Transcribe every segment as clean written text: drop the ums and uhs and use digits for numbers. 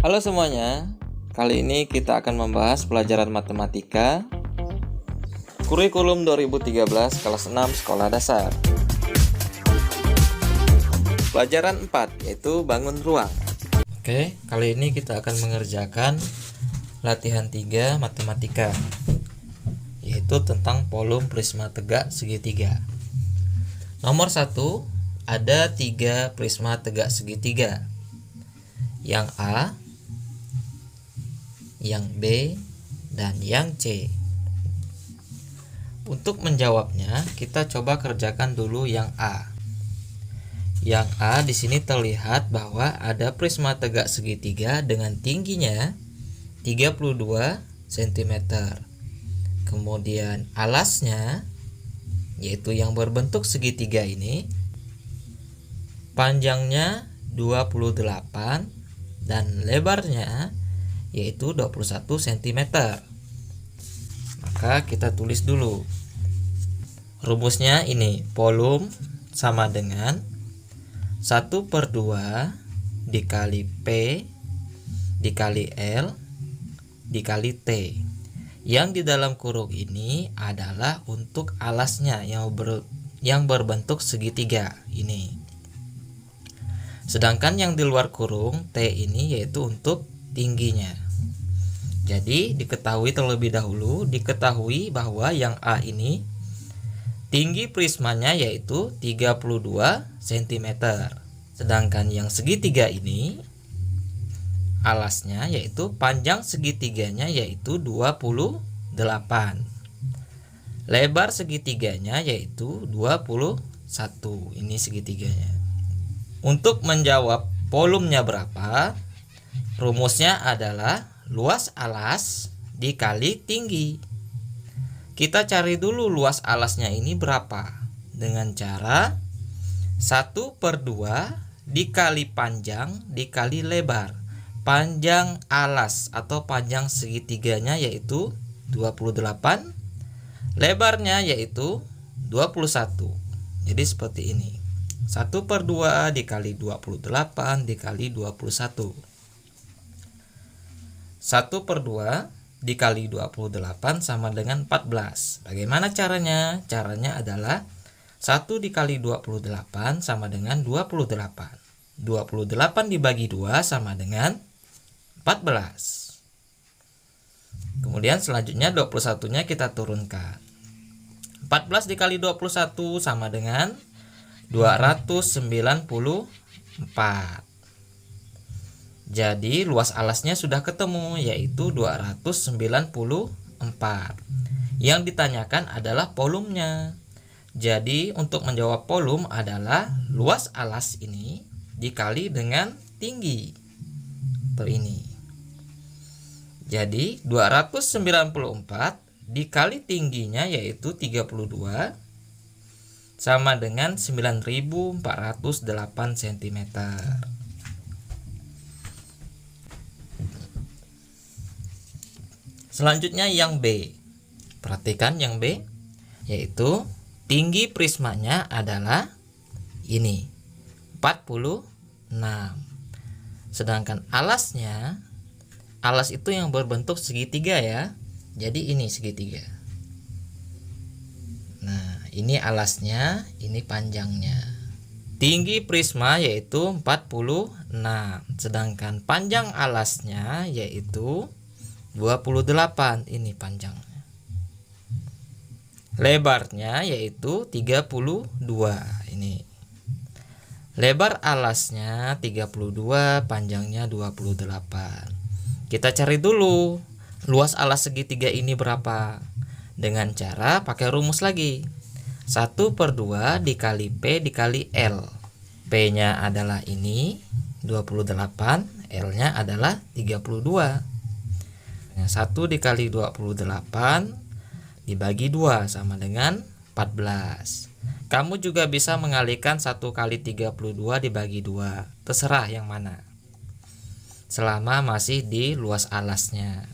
Halo semuanya, kali ini kita akan membahas pelajaran matematika kurikulum 2013 kelas 6 sekolah dasar. Pelajaran 4 yaitu bangun ruang. Oke, kali ini kita akan mengerjakan latihan 3 matematika, yaitu tentang volume prisma tegak segitiga. Nomor 1, ada 3 prisma tegak segitiga. Yang A, yang B, dan yang C. Untuk menjawabnya, kita coba kerjakan dulu yang A. Yang A di sini terlihat bahwa ada prisma tegak segitiga dengan tingginya 32 cm. Kemudian alasnya, yaitu yang berbentuk segitiga ini, panjangnya 28 dan lebarnya yaitu 21 cm. Maka kita tulis dulu. Rumusnya ini, volume sama dengan 1/2 dikali P dikali L dikali T. Yang di dalam kurung ini adalah untuk alasnya yang berbentuk segitiga ini. Sedangkan yang di luar kurung T ini yaitu untuk tingginya. Jadi diketahui terlebih dahulu, diketahui bahwa yang A ini tinggi prismanya yaitu 32 cm. Sedangkan yang segitiga ini alasnya yaitu panjang segitiganya yaitu 28. Lebar segitiganya yaitu 21. Ini segitiganya. Untuk menjawab volumenya berapa, rumusnya adalah luas alas dikali tinggi. Kita cari dulu luas alasnya ini berapa. Dengan cara 1/2 dikali panjang dikali lebar. Panjang alas atau panjang segitiganya yaitu 28. Lebarnya yaitu 21. Jadi seperti ini. 1/2 dikali 28 dikali 21. 1/2 dikali 28 sama dengan 14. Bagaimana caranya? Caranya adalah 1 dikali 28 sama dengan 28. 28 dibagi 2 sama dengan 14. Kemudian selanjutnya 21-nya kita turunkan. 14 dikali 21 sama dengan 294. Jadi luas alasnya sudah ketemu yaitu 294. Yang ditanyakan adalah volumenya. Jadi untuk menjawab volume adalah luas alas ini dikali dengan tinggi. Atau ini. Jadi 294 dikali tingginya yaitu 32 sama dengan 9408 cm. Selanjutnya yang B. Perhatikan yang B, yaitu tinggi prismanya adalah ini, 46. Sedangkan alasnya, alas itu yang berbentuk segitiga ya. Jadi ini segitiga. Nah, ini alasnya, ini panjangnya. Tinggi prisma yaitu 46. Sedangkan panjang alasnya yaitu 28, ini panjangnya. Lebarnya yaitu 32, ini. Lebar alasnya 32, panjangnya 28. Kita cari dulu luas alas segitiga ini berapa. Dengan cara pakai rumus lagi. 1/2 dikali P dikali L. P-nya adalah ini 28, L-nya adalah 32. 1 dikali 28 dibagi 2 sama dengan 14. Kamu juga bisa mengalihkan 1 kali 32 dibagi 2. Terserah yang mana. Selama masih di luas alasnya.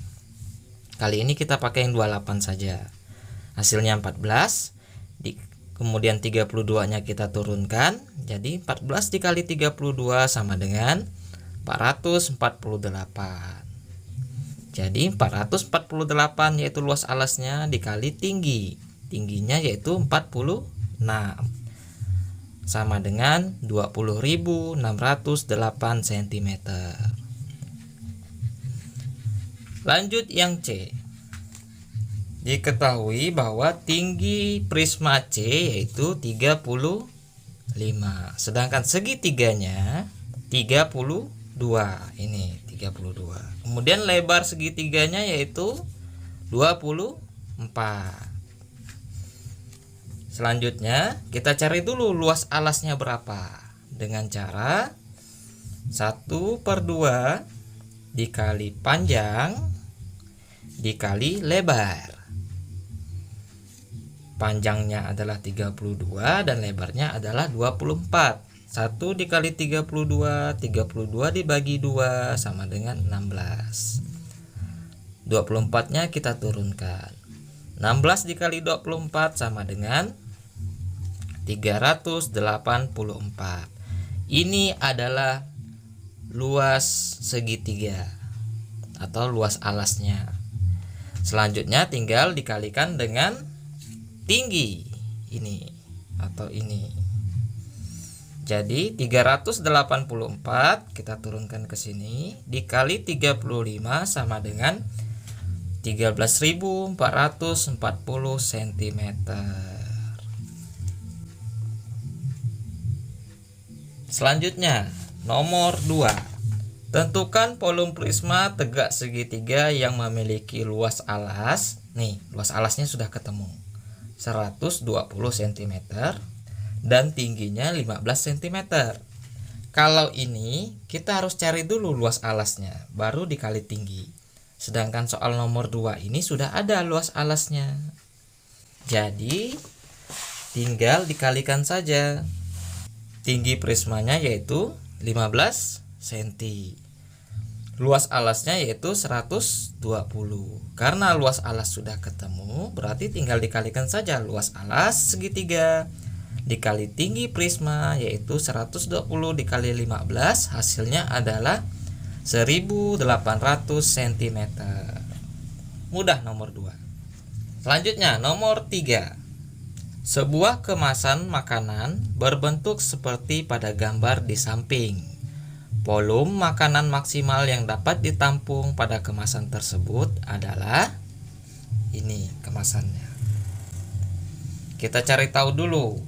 Kali ini kita pakai yang 28 saja. Hasilnya 14. Kemudian 32-nya kita turunkan. Jadi 14 dikali 32 sama dengan 448. Jadi 448 yaitu luas alasnya dikali tinggi. Tingginya yaitu 46 sama dengan 20.608 cm. Lanjut yang C. Diketahui bahwa tinggi prisma C yaitu 35, sedangkan segitiganya 32. Ini 32. Kemudian lebar segitiganya yaitu 24. Selanjutnya kita cari dulu luas alasnya berapa, dengan cara 1/2 dikali panjang dikali lebar. Panjangnya adalah 32 dan lebarnya adalah 24. 1 dikali 32, 32 dibagi 2 sama dengan 16. 24-nya kita turunkan. 16 dikali 24 sama dengan 384. Ini adalah luas segitiga atau luas alasnya. Selanjutnya tinggal dikalikan dengan tinggi ini atau ini. Jadi 384 kita turunkan ke sini dikali 35 sama dengan 13.440 cm. Selanjutnya nomor 2. Tentukan volume prisma tegak segitiga yang memiliki luas alas. Nih, luas alasnya sudah ketemu. 120 cm dan tingginya 15 cm. Kalau ini kita harus cari dulu luas alasnya, baru dikali tinggi. Sedangkan soal nomor 2 ini sudah ada luas alasnya. Jadi tinggal dikalikan saja. Tinggi prismanya yaitu 15 cm. Luas alasnya yaitu 120. Karena luas alas sudah ketemu, berarti tinggal dikalikan saja luas alas segitiga dikali tinggi prisma yaitu 120 dikali 15, hasilnya adalah 1800 cm. Mudah nomor 2. Selanjutnya nomor 3. Sebuah kemasan makanan berbentuk seperti pada gambar di samping. Volume makanan maksimal yang dapat ditampung pada kemasan tersebut adalah ini kemasannya. Kita cari tahu dulu.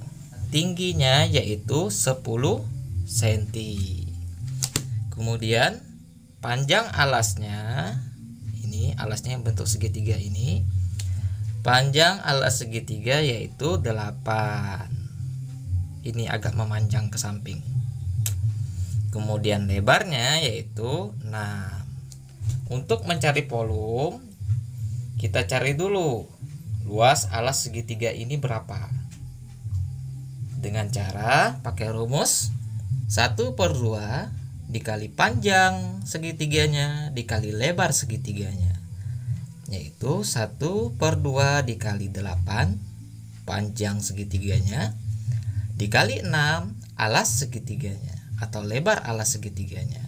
Tingginya yaitu 10 cm. Kemudian panjang alasnya, ini alasnya yang bentuk segitiga ini. Panjang alas segitiga yaitu 8. Ini agak memanjang ke samping. Kemudian lebarnya yaitu 6. Untuk mencari volume, kita cari dulu luas alas segitiga ini berapa. Dengan cara pakai rumus 1/2 dikali panjang segitiganya dikali lebar segitiganya, yaitu 1/2 dikali 8 panjang segitiganya dikali 6 alas segitiganya atau lebar alas segitiganya.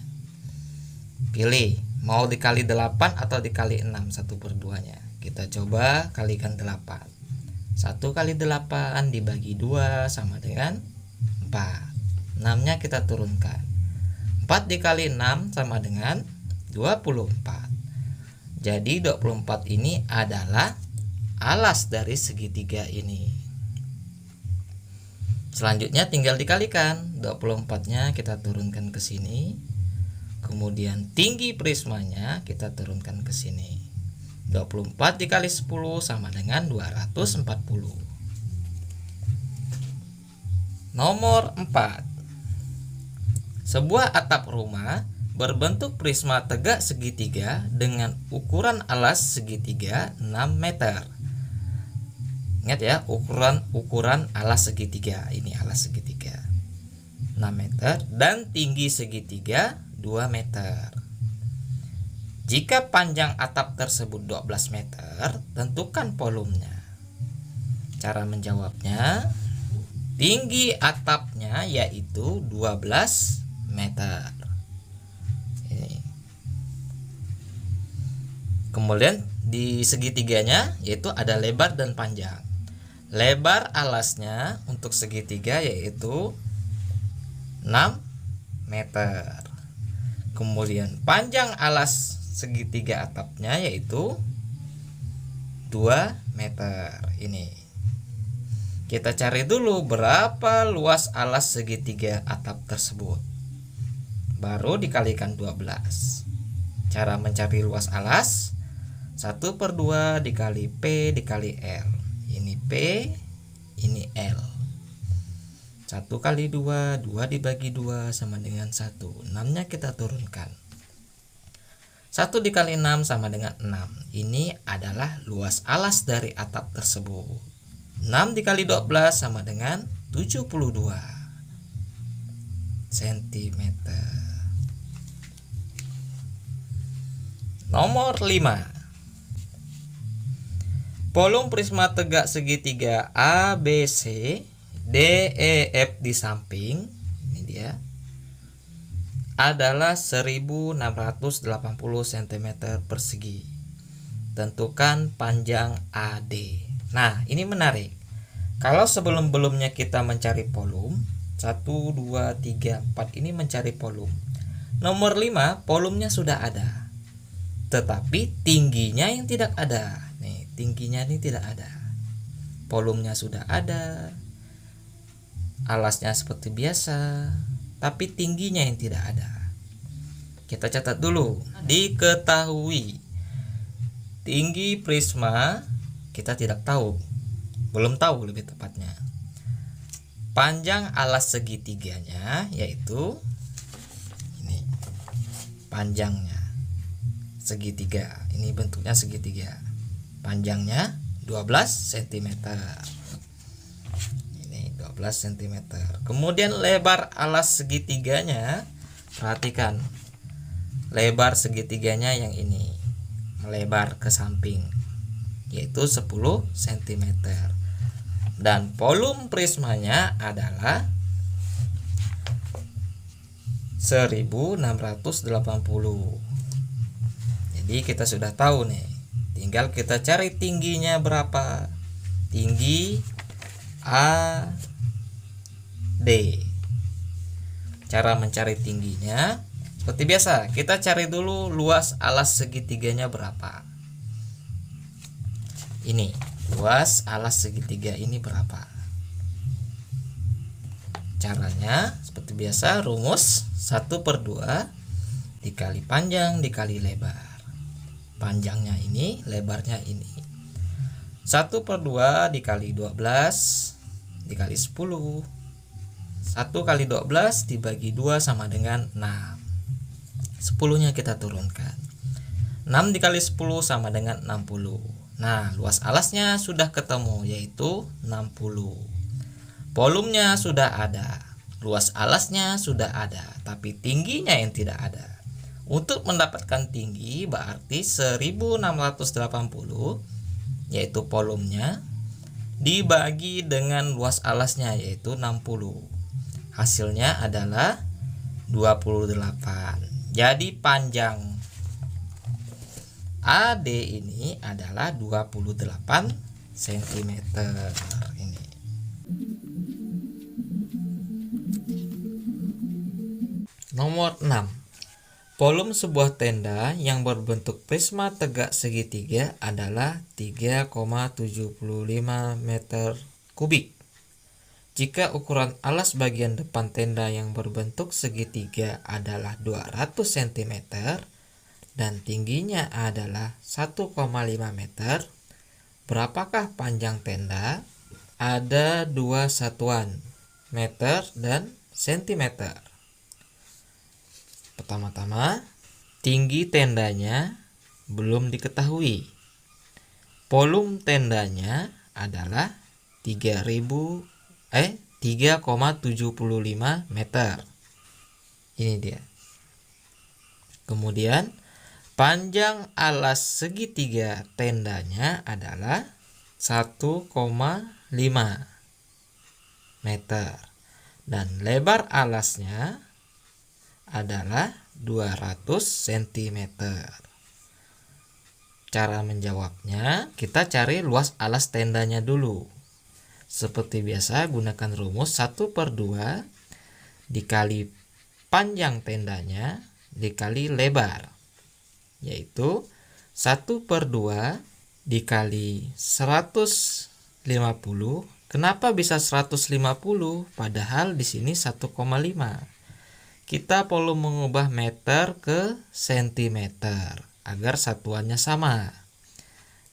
Pilih mau dikali 8 atau dikali 6 1/2 nya. Kita coba kalikan 8. 1 kali 8 dibagi 2 sama dengan 4. 6 nya kita turunkan. 4 dikali 6 sama dengan 24. Jadi 24 ini adalah alas dari segitiga ini. Selanjutnya tinggal dikalikan. 24-nya kita turunkan ke sini. Kemudian tinggi prismanya kita turunkan ke sini. 24 dikali 10 sama dengan 240. Nomor 4. Sebuah atap rumah berbentuk prisma tegak segitiga dengan ukuran alas segitiga 6 meter. Ingat ya, ukuran alas segitiga. Ini alas segitiga 6 meter dan tinggi segitiga 2 meter. Jika panjang atap tersebut 12 meter, tentukan volumenya. Cara menjawabnya, tinggi atapnya yaitu 12 meter. Kemudian di segitiganya yaitu ada lebar dan panjang. Lebar alasnya untuk segitiga yaitu 6 meter. Kemudian panjang alas segitiga atapnya yaitu 2 meter. Ini kita cari dulu berapa luas alas segitiga atap tersebut, baru dikalikan 12. Cara mencari luas alas 1/2 dikali P dikali L. Ini P, ini L. 1 kali 2, 2 dibagi 2 sama dengan 1. 6-nya kita turunkan. 1 dikali 6 sama dengan 6. Ini adalah luas alas dari atap tersebut. 6 dikali 12 sama dengan 72 cm. Nomor 5. Volume prisma tegak segitiga ABC, DEF di samping, ini dia, adalah 1680 cm persegi. Tentukan panjang AD. Nah, ini menarik. Kalau sebelum-belumnya kita mencari volume, 1, 2, 3, 4 ini mencari volume. Nomor 5, volumenya sudah ada. Tetapi tingginya yang tidak ada. Nih, tingginya ini tidak ada. Volumenya sudah ada. Alasnya seperti biasa, tapi tingginya yang tidak ada. Kita catat dulu. Diketahui tinggi prisma kita tidak tahu. Belum tahu lebih tepatnya. Panjang alas segitiganya yaitu ini. Panjangnya segitiga. Ini bentuknya segitiga. Panjangnya 12 cm. Ini 12 cm. Kemudian lebar alas segitiganya, perhatikan. Lebar segitiganya yang ini melebar ke samping yaitu 10 cm. Dan volume prismanya adalah 1680. Jadi kita sudah tahu nih, tinggal kita cari tingginya berapa. Tinggi AD. Cara mencari tingginya seperti biasa, kita cari dulu luas alas segitiganya berapa. Ini luas alas segitiga ini berapa. Caranya seperti biasa, rumus 1/2 dikali panjang dikali lebar. Panjangnya ini, lebarnya ini. 1/2 dikali 12 dikali 10. 1 kali 12 dibagi 2 sama dengan 6. 10-nya kita turunkan. 6 dikali 10 sama dengan 60. Nah, luas alasnya sudah ketemu yaitu 60. Volumenya sudah ada. Luas alasnya sudah ada, tapi tingginya yang tidak ada. Untuk mendapatkan tinggi berarti 1680 yaitu volumenya dibagi dengan luas alasnya yaitu 60. Hasilnya adalah 28. Jadi panjang AD ini adalah 28 cm ini. Nomor 6. Volume sebuah tenda yang berbentuk prisma tegak segitiga adalah 3,75 meter kubik. Jika ukuran alas bagian depan tenda yang berbentuk segitiga adalah 200 cm dan tingginya adalah 1,5 meter, berapakah panjang tenda? Ada dua satuan, meter dan sentimeter. Pertama-tama, tinggi tendanya belum diketahui. Volume tendanya adalah 3,75 meter. Ini dia. Kemudian panjang alas segitiga tendanya adalah 1,5 meter dan lebar alasnya adalah 200 cm. Cara menjawabnya, kita cari luas alas tendanya dulu. Seperti biasa, gunakan rumus 1/2 dikali panjang tendanya dikali lebar, yaitu 1/2 dikali 150. Kenapa bisa 150? Padahal di sini 1,5. Kita perlu mengubah meter ke sentimeter agar satuannya sama.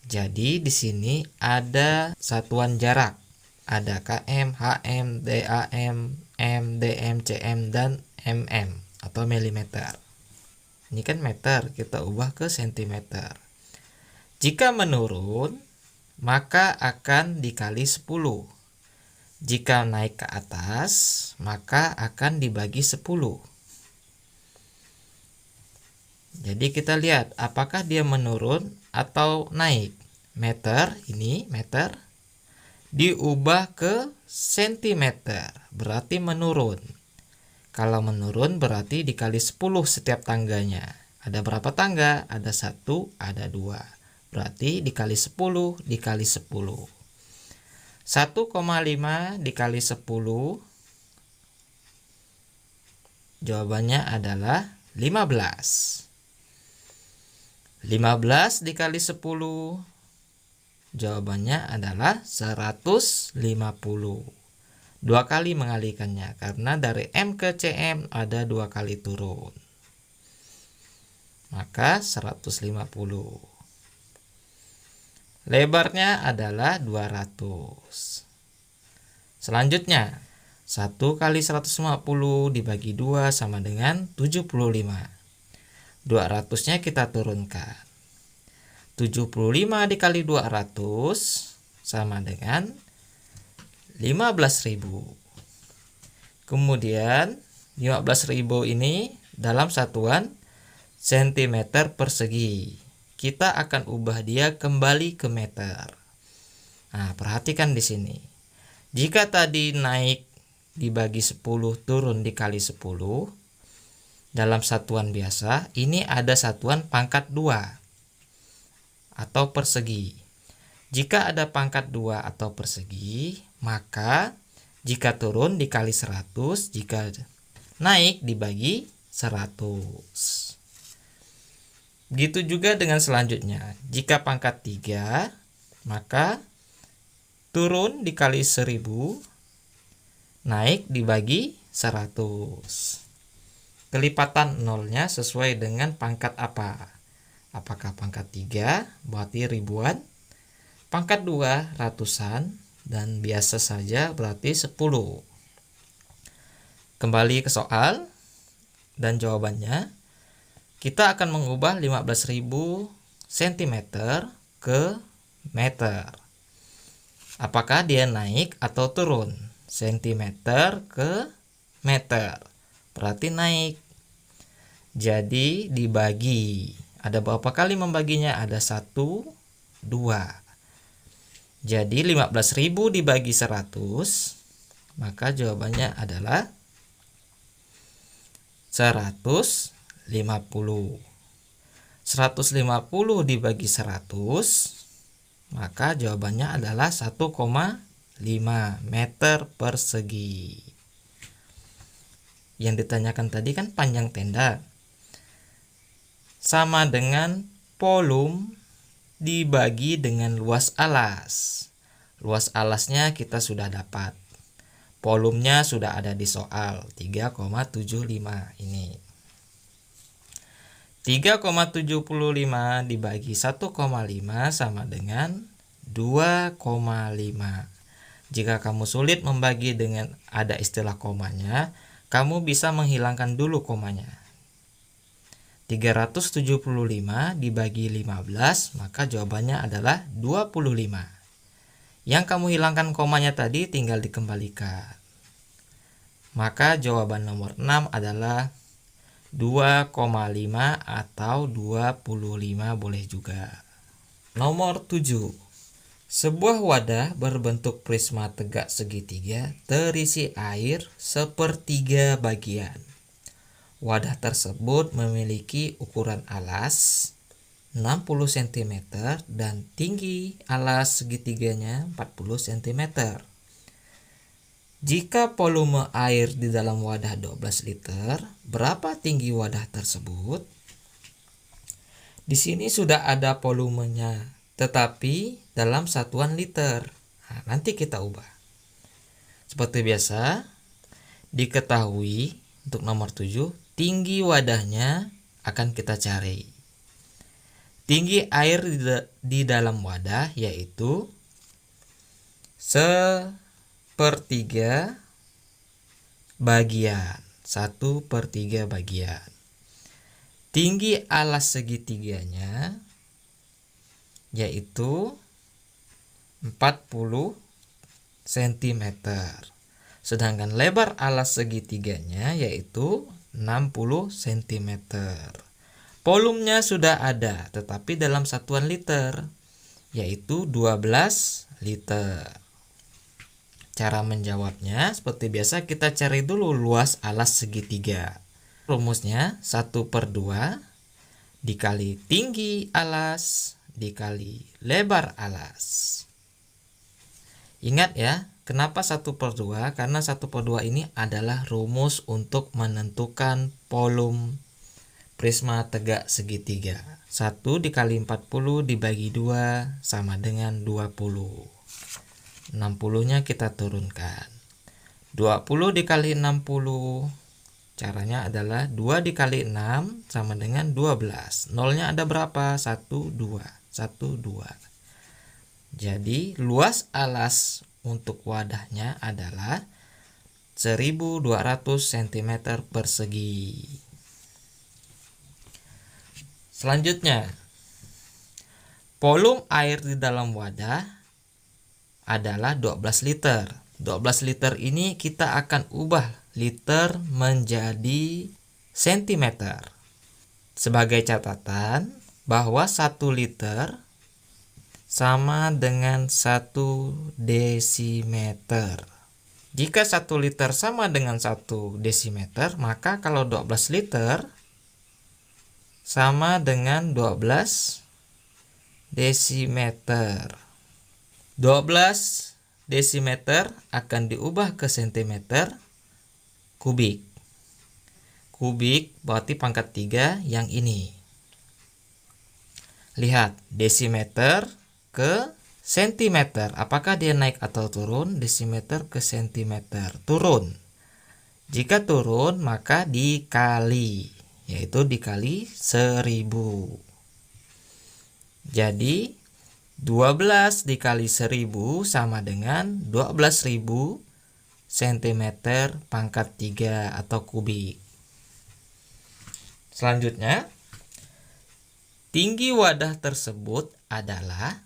Jadi di sini ada satuan jarak. Ada km, hm, dam, m, dm, cm, dan mm atau milimeter. Ini kan meter, kita ubah ke sentimeter. Jika menurun, maka akan dikali 10. Jika naik ke atas, maka akan dibagi 10. Jadi kita lihat apakah dia menurun atau naik. Meter, ini meter, diubah ke sentimeter, berarti menurun. Kalau menurun berarti dikali 10 setiap tangganya. Ada berapa tangga? Ada 1, ada 2. Berarti dikali 10 dikali 10. 1,5 dikali 10. Jawabannya adalah 15. 15 dikali 10. Jawabannya adalah 150. 2 kali mengalihkannya karena dari M ke CM ada 2 kali turun. Maka 150. Lebarnya adalah 200. Selanjutnya, 1 kali 150 dibagi 2 sama dengan 75. 200-nya kita turunkan. 75 dikali 200 sama dengan 15.000. Kemudian 15.000 ini dalam satuan sentimeter persegi. Kita akan ubah dia kembali ke meter. Nah, perhatikan di sini. Jika tadi naik dibagi 10 turun dikali 10 dalam satuan biasa, ini ada satuan pangkat 2 atau persegi. Jika ada pangkat 2 atau persegi, maka jika turun dikali 100, jika naik dibagi 100. Begitu juga dengan selanjutnya. Jika pangkat 3, maka turun dikali 1000, naik dibagi 100. Kelipatan nolnya sesuai dengan pangkat apa? Apakah pangkat 3 berarti ribuan, pangkat 2 ratusan, dan biasa saja berarti 10. Kembali ke soal dan jawabannya. Kita akan mengubah 15.000 cm ke meter. Apakah dia naik atau turun? Sentimeter ke meter. Berarti naik. Jadi dibagi. Ada berapa kali membaginya? Ada 1, 2. Jadi 15.000 dibagi 100. Maka jawabannya adalah 150. 150 dibagi 100, maka jawabannya adalah 1,5 meter persegi. Yang ditanyakan tadi kan panjang tenda. Sama dengan volume dibagi dengan luas alas. Luas alasnya kita sudah dapat. Volumenya sudah ada di soal 3,75 ini. 3,75 dibagi 1,5 sama dengan 2,5. Jika kamu sulit membagi dengan ada istilah komanya, kamu bisa menghilangkan dulu komanya. 375 dibagi 15, maka jawabannya adalah 25. Yang kamu hilangkan komanya tadi tinggal dikembalikan. Maka jawaban nomor 6 adalah 2,5 atau 25 boleh juga. Nomor 7. Sebuah wadah berbentuk prisma tegak segitiga terisi air sepertiga bagian. Wadah tersebut memiliki ukuran alas 60 cm dan tinggi alas segitiganya 40 cm. Jika volume air di dalam wadah 12 liter, berapa tinggi wadah tersebut? Di sini sudah ada volumenya, tetapi dalam satuan liter. Nah, nanti kita ubah. Seperti biasa, diketahui untuk nomor 7, tinggi wadahnya akan kita cari. Tinggi air di dalam wadah yaitu 1/3 bagian. 1/3 bagian. Tinggi alas segitiganya yaitu 40 cm. Sedangkan lebar alas segitiganya yaitu 60 cm. Volumenya sudah ada, tetapi dalam satuan liter, yaitu 12 liter. Cara menjawabnya seperti biasa, kita cari dulu luas alas segitiga. Rumusnya 1/2 dikali tinggi alas dikali lebar alas. Ingat ya, kenapa 1/2? Karena 1/2 ini adalah rumus untuk menentukan volume prisma tegak segitiga. 1 dikali 40 dibagi 2 sama dengan 20. 60-nya kita turunkan. 20 dikali 60, caranya adalah 2 dikali 6 sama dengan 12. Nolnya ada berapa? 1, 2. 1, 2. Jadi luas alas untuk wadahnya adalah 1200 cm persegi. Selanjutnya, volume air di dalam wadah adalah 12 liter. 12 liter ini kita akan ubah liter menjadi sentimeter. Sebagai catatan bahwa 1 liter sama dengan 1 desimeter. Jika 1 liter sama dengan 1 desimeter, maka kalau 12 liter sama dengan 12 desimeter. 12 desimeter akan diubah ke sentimeter kubik. Kubik berarti pangkat 3 yang ini. Lihat, desimeter ke sentimeter. Apakah dia naik atau turun? Desimeter ke sentimeter. Turun. Jika turun, maka dikali. Yaitu dikali 1000. Jadi 12 dikali 1000 sama dengan 12.000 cm pangkat 3 atau kubik. Selanjutnya, tinggi wadah tersebut adalah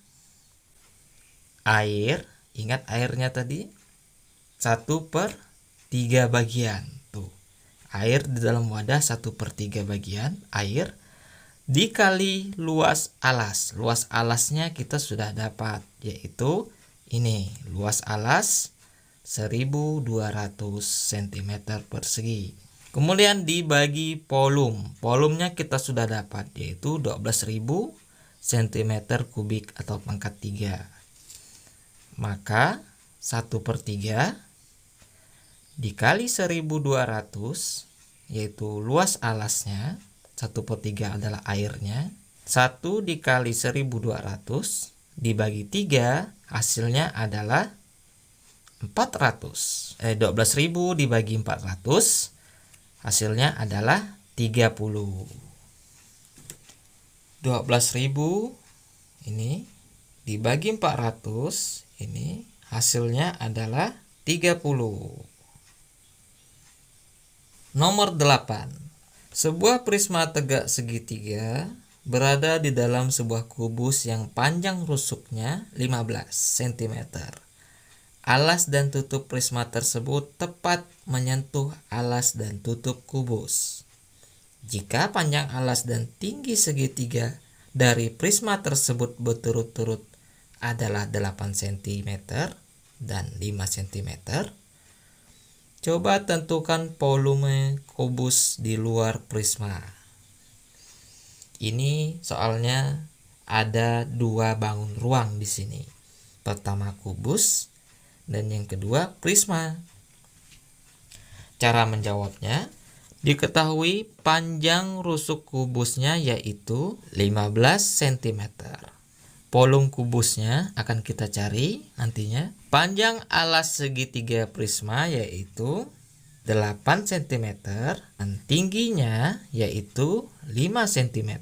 air. Ingat airnya tadi 1/3 bagian. Tuh, air di dalam wadah 1/3 bagian air dikali luas alas. Luas alasnya kita sudah dapat, yaitu ini, luas alas 1200 cm persegi. Kemudian dibagi volume. Volumenya kita sudah dapat, yaitu 12.000 cm kubik atau pangkat 3. Maka 1/3 dikali 1200, yaitu luas alasnya, 1/3 adalah airnya. 1 dikali 1200 dibagi 3, hasilnya adalah 12.000 dibagi 400, hasilnya adalah 30. 12.000 ini dibagi 400, ini hasilnya adalah 30. Nomor 8. Sebuah prisma tegak segitiga berada di dalam sebuah kubus yang panjang rusuknya 15 cm. Alas dan tutup prisma tersebut tepat menyentuh alas dan tutup kubus. Jika panjang alas dan tinggi segitiga dari prisma tersebut berturut-turut adalah 8 cm dan 5 cm, coba tentukan volume kubus di luar prisma. Ini soalnya ada dua bangun ruang di sini. Pertama kubus dan yang kedua prisma. Cara menjawabnya, diketahui panjang rusuk kubusnya yaitu 15 cm. Polung kubusnya akan kita cari nantinya. Panjang alas segitiga prisma yaitu 8 cm dan tingginya yaitu 5 cm.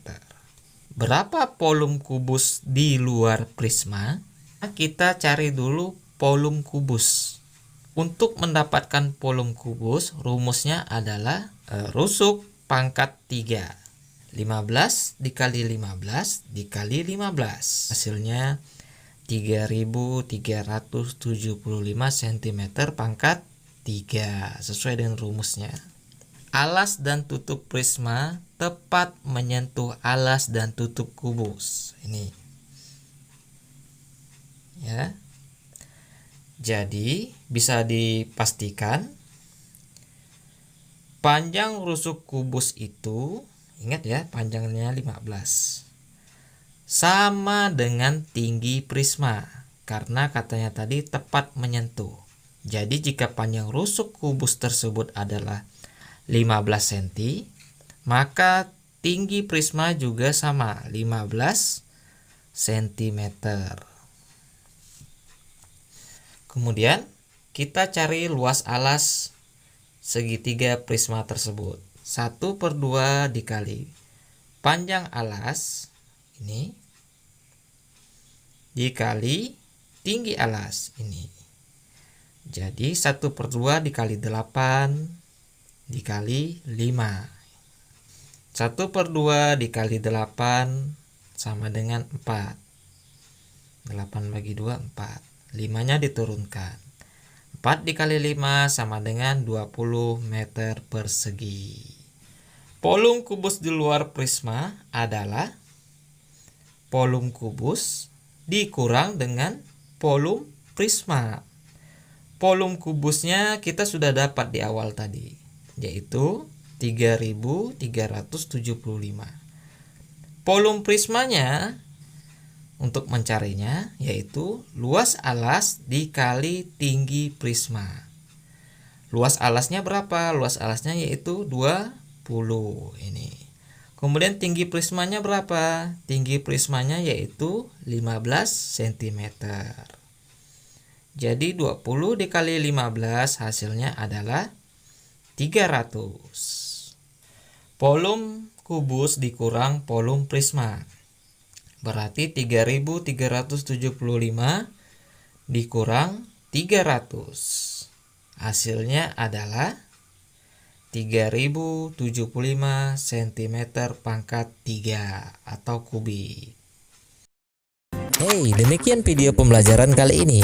Berapa polum kubus di luar prisma? Kita cari dulu polum kubus. Untuk mendapatkan polum kubus, rumusnya adalah rusuk pangkat 3. 15 dikali 15 dikali 15. Hasilnya 3375 cm pangkat 3. Sesuai dengan rumusnya. Alas dan tutup prisma tepat menyentuh alas dan tutup kubus. Ini. Ya. Jadi bisa dipastikan panjang rusuk kubus itu, ingat ya, panjangnya 15, sama dengan tinggi prisma karena katanya tadi tepat menyentuh. Jadi jika panjang rusuk kubus tersebut adalah 15 cm, maka tinggi prisma juga sama 15 cm. Kemudian kita cari luas alas segitiga prisma tersebut. 1/2 dikali panjang alas ini dikali tinggi alas ini. Jadi 1/2 dikali 8 dikali 5. 1/2 dikali 8 sama dengan 4. 8 bagi 2 4. 5-nya diturunkan. 4 dikali 5 sama dengan 20 meter persegi. Polum kubus di luar prisma adalah polum kubus dikurang dengan polum prisma. Polum kubusnya kita sudah dapat di awal tadi, yaitu 3375. Polum prismanya untuk mencarinya yaitu luas alas dikali tinggi prisma. Luas alasnya berapa? Luas alasnya yaitu 20 ini. Kemudian tinggi prismanya berapa? Tinggi prismanya yaitu 15 cm. Jadi 20 dikali 15 hasilnya adalah 300. Polum kubus dikurang polum prisma. Berarti 3375 dikurang 300. Hasilnya adalah 3075 cm pangkat 3 atau kubik. Hey, demikian video pembelajaran kali ini.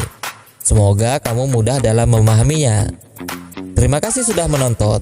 Semoga kamu mudah dalam memahaminya. Terima kasih sudah menonton.